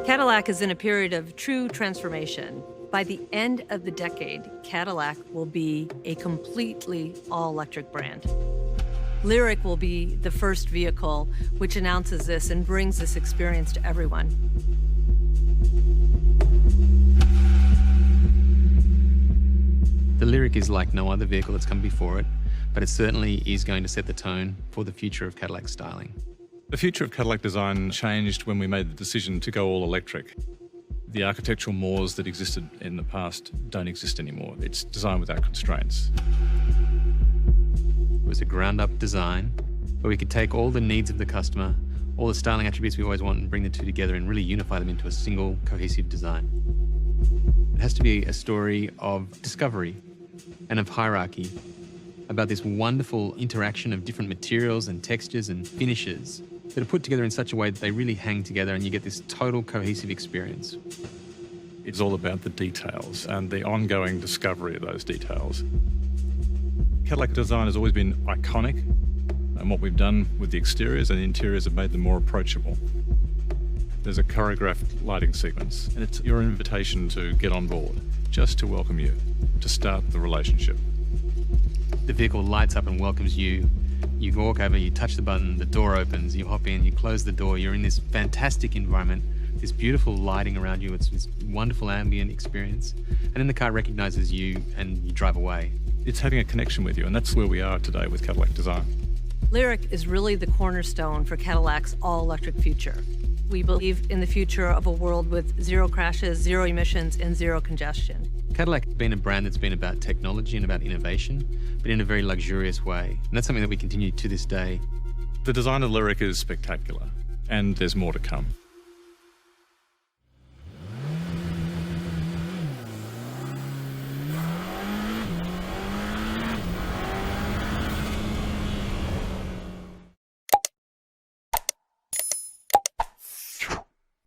Cadillac is in a period of true transformation. By the end of the decade, Cadillac will be a completely all-electric brand. LYRIQ will be the first vehicle which announces this and brings this experience to everyone. The LYRIQ is like no other vehicle that's come before it, but it certainly is going to set the tone for the future of Cadillac styling. The future of Cadillac design changed when we made the decision to go all electric. The architectural mores that existed in the past don't exist anymore. It's design without constraints. It was a ground-up design where we could take all the needs of the customer, all the styling attributes we always want, and bring the two together and really unify them into a single cohesive design. It has to be a story of discovery and of hierarchy, about this wonderful interaction of different materials and textures and finishes that are put together in such a way that they really hang together and you get this total cohesive experience. It's all about the details and the ongoing discovery of those details. Cadillac design has always been iconic, and what we've done with the exteriors and the interiors have made them more approachable. There's a choreographed lighting sequence, and it's your invitation to get on board, just to welcome you, to start the relationship. The vehicle lights up and welcomes you. You walk over, you touch the button, the door opens, you hop in, you close the door, you're in this fantastic environment, this beautiful lighting around you, it's this wonderful ambient experience, and then the car recognizes you and you drive away. It's having a connection with you, and that's where we are today with Cadillac design. LYRIQ is really the cornerstone for Cadillac's all-electric future. We believe in the future of a world with zero crashes, zero emissions, and zero congestion. Cadillac has been a brand that's been about technology and about innovation, but in a very luxurious way. And that's something that we continue to this day. The design of LYRIQ is spectacular, and there's more to come.